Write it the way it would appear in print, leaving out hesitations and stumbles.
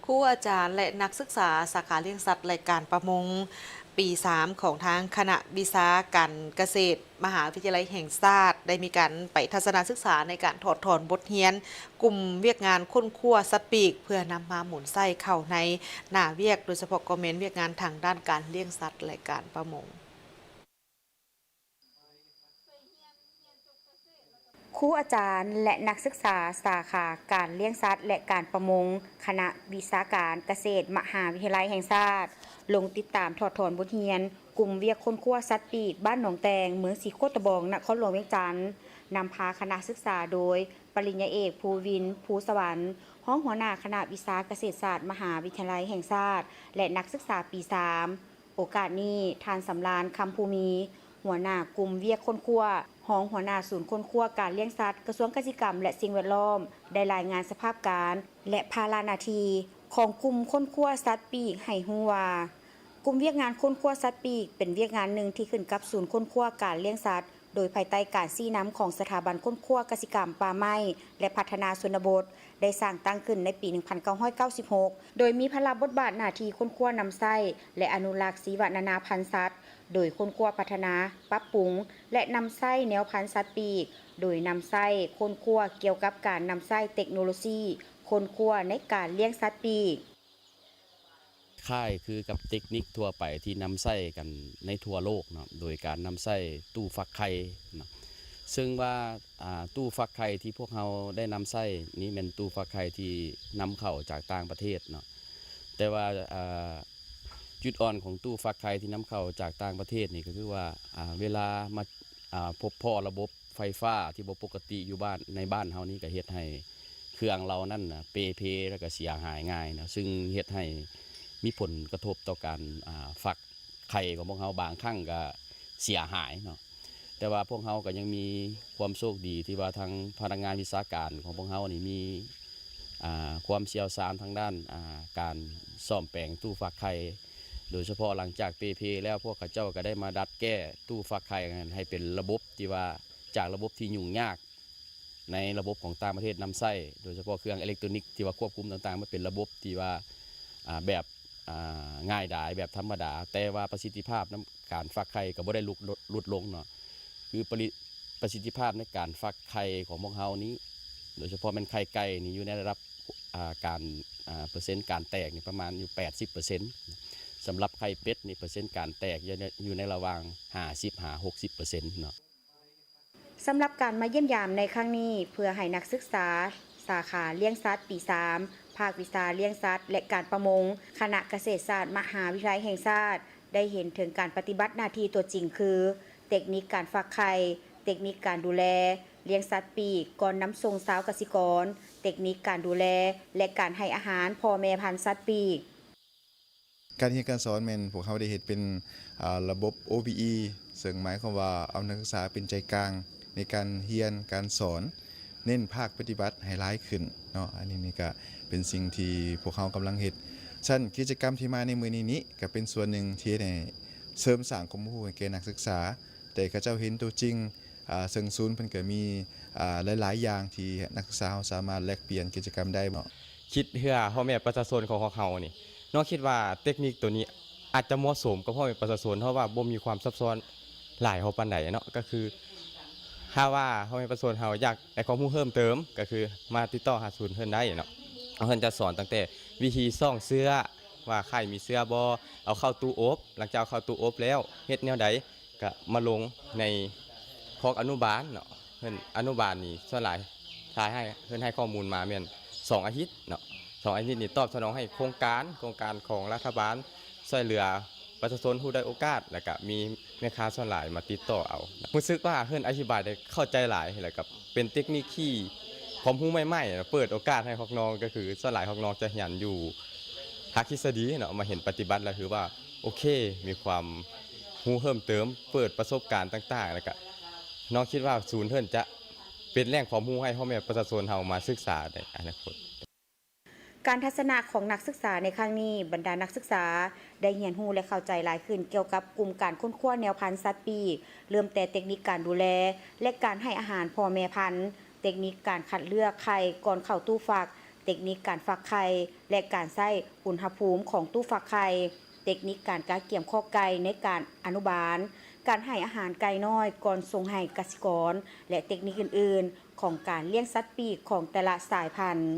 ครูอาจารย์และนักศึกษาสาขาเลี้ยงสัตว์และการประมงปี 3 ของทางคณะวิชาการเกษตร มหาวิทยาลัยแห่งชาติได้มีการไปทัศนศึกษาในการถอดถอนบทเรียน กลุ่มเวียกงานค้นคว้าสัตว์ปีกเพื่อนำมาหมุนไส้เข้าในหน้าเวียกโดยเฉพาะคอมเมนต์เวียกงานทางด้านการเลี้ยงสัตว์และการประมงครูอาจารย์และนักศึกษาสาขาการเลี้ยงสัตว์และการประมงคณะวิชาการเกษตรมหาวิทยาลัยแห่งชาติลงติดตามถอดถอนบทเรียนกลุ่มเวียกค้นคว้าสัตว์ปีกบ้านหนองแตงเมืองศรีโคตบองนครหลวงเวียงจันทร์นำพาคณะศึกษาโดยปริญญาเอกภูวินภูสวรรค์ห้องหัวหน้าคณะวิชาเกษตรศาสตร์มหาวิทยาลัยแห่งชาติและนักศึกษาปี 3โอกาสนี้ท่านสำราญคำภูมิหัวหน้ากลุ่มเวียกค้นคว้าห้องหัวหน้าศูนย์ค้นคว้าการเลี้ยงสัตว์กระทรวงเกษตรกรรมและสิ่งแวดล้อมได้รายงานสภาพการและภาระหน้าที่ของกลุ่มค้นคว้าสัตว์ปีกให้ฮู้ว่ากลุ่มเวียกงานค้นคว้าสัตว์ปีกเป็นเวียกงานหนึ่งที่ขึ้นกับศูนย์ค้นคว้าการเลี้ยงสัตว์โดยภายใต้การชี้นำของสถาบันค้นคว้ากสิกรรมป่าไม้และพัฒนาชนบทได้สร้างตั้งขึ้นในปี 1996 โดยมีพระราชบทบาทหน้าที่ค้นคว้านำไส้และอนุรักษ์ชีวนานาพันธุ์สัตว์โดยค้นคว้าพัฒนาปรับปรุงและนำไส้แนวพันธุ์สัตว์ปีกโดยนำไส้ค้นคว้าเกี่ยวกับการนำไส้เทคโนโลยีค้นคว้าในการเลี้ยงสัตว์ปีกค่ายคือกับเทคนิคทั่วไปที่นำไส้กันในทั่วโลกเนาะโดยการนำไส้ตู้ฟักไข่เนาะซึ่งว่าตู้ฟักไข่ที่พวกเราได้นำไส้นี้เป็นตู้ฟักไข่ที่นำเข้าจากต่างประเทศเนาะแต่ว่าจุดอ่อนของตู้ฟักไข่ที่นำเข้าจากต่างประเทศนี่ก็คือว่าเวลามาพบพ่อระบบไฟฟ้าที่บ่ปกติอยู่บ้านในบ้านเฮานี่ก็เฮ็ดให้เครื่องเรานั่นนะเปแล้วก็เสียหายง่ายนะซึ่งเฮ็ดให้มีผลกระทบต่อการฟักไข่ของพวกเขาบางครั้งก็เสียหายเนาะแต่ว่าพวกเขาก็ยังมีความโชคดีที่ว่าทางพนักงานวิชาการของพวกเขานี่มีความเชี่ยวชาญทางด้านการซ่อมแปลงตู้ฟักไข่โดยเฉพาะหลังจากเปแล้วพวกเขาเจ้าก็ได้มาดัดแก้ตู้ฟักไข่ให้เป็นระบบที่ว่าจากระบบที่ยุ่งยากในระบบของต่างประเทศนำไส้โดยเฉพาะเครื่องอิเล็กทรอนิกส์ที่ว่าควบคุมต่างๆมาเป็นระบบที่ว่าแบบง่ายดายแบบธรรมดาแต่ว่าประสิทธิภาพในการฟักไข่ก็บ่ได้ลดลงเนาะคือประสิทธิภาพในการฟักไข่ของพวกเขานี้โดยเฉพาะเป็นไข่ไก่นี่อยู่ในระดับการเปอร์เซ็นต์การแตกนี่ประมาณอยู่ 80%สำหรับไข่เป็ดนี่เปอร์เซ็นต์การแตกอยู่ในระหว่าง 50-60% เนาะสำหรับการมาเยี่ยมยามในครั้งนี้เพื่อให้นักศึกษาสาขาเลี้ยงสัตว์ปี 3 ภาควิชาเลี้ยงสัตว์และการประมงคณะเกษตรศาสตร์มหาวิทยาลัยแห่งชาติได้เห็นถึงการปฏิบัติหน้าที่ตัวจริงคือเทคนิคการฟักไข่เทคนิคการดูแลเลี้ยงสัตว์ปีกก่อนนำส่งสาวกสิกรเทคนิคการดูแลและการให้อาหารพ่อแม่พันธุ์สัตว์ปีกการเรียนการสอนแม่นพวกเขาได้เฮ็ดเป็นระบบ OBE ซึ่งหมายความว่าเอานักศึกษาเป็นใจกลางในการเรียนการสอนเน้นภาคปฏิบัติให้หลายขึ้นเนาะอันนี้นี่ก็เป็นสิ่งที่พวกเขากำลังเฮ็ดชั้นกิจกรรมที่มาในมื้อนี้ก็เป็นส่วนหนึ่งที่ได้เสริมสร้างความรู้ให้แก่นักศึกษาแต่เขาเจ้าเห็นตัวจริงซึ่งศูนย์เพิ่นก็มีหลายๆอย่างที่นักศึกษาสามารถแลกเปลี่ยนกิจกรรมได้เนาะคิดเพื่อพ่อแม่ประชาชนของเขานี่น้องคิดว่าเทคนิคตัวนี้อาจจะเหมาะสมกับพ่อแม่ประชาชนเพราะว่าบ่มีความซับซ้อนหลายเฮาปานใดเนาะก็คือถ้าว่าพ่อแม่ประชาชนเฮาอยากได้ข้อมูลเพิ่มเติมก็คือมาติดต่อหาศูนย์เพิ่นได้เนาะเพิ่นจะสอนตั้งแต่วิธีซ่องเสื้อว่าไข่มีเสื้อบ่เอาเข้าตู้อบหลังจากเข้าตู้อบแล้วเฮ็ดแนวใดก็มาลงในคอกอนุบาลเนาะเพิ่นอนุบาลนี่ส่วนหลายทายให้เพิ่นให้ข้อมูลมาแม่น2 อาทิตย์เนาะ2 อาทิตย์นี่ตอบสนองให้โครงการของรัฐบาลช่วยเหลือประชาชนผู้ได้โอกาสแล้วก็มีแม่ค้าส่วนหลายมาติดต่อเอารู้สึกว่าเพิ่นอธิบายได้เข้าใจหลายแล้วก็เป็นเทคนิคที่ความรู้ใหม่ๆเปิดโอกาสให้พวกน้องก็คือส่วนหลายพวกน้องจะเห็นอยู่ภาคทฤษฎีเนาะมาเห็นปฏิบัติแล้วคือว่าโอเคมีความรู้เพิ่มเติมเปิดประสบการณ์ต่างๆแล้วก็น้องคิดว่าศูนย์เพิ่นจะเป็นแหล่งความรู้ให้พ่อแม่ประชาชนเฮามาศึกษาในอนาคตการทัศนะของนักศึกษาในครั้งนี้บรรดานักศึกษาได้เรียนรู้และเข้าใจหลายขึ้นเกี่ยวกับกลุ่มการค้นคว้าแนวพันธุ์สัตว์ปีกเริ่มแต่เทคนิคการดูแลและการให้อาหารพ่อแม่พันธุ์เทคนิคการคัดเลือกไข่ก่อนเข้าตู้ฟัก เทคนิคการฟักไข่และการใช้อุณหภูมิของตู้ฟักไข่เทคนิคการกาเกี่ยมข้อไก่ในการอนุบาลการให้อาหารไก่น้อยก่อนส่งให้กสิกรและเทคนิคอื่นๆของการเลี้ยงสัตว์ปีกของแต่ละสายพันธุ์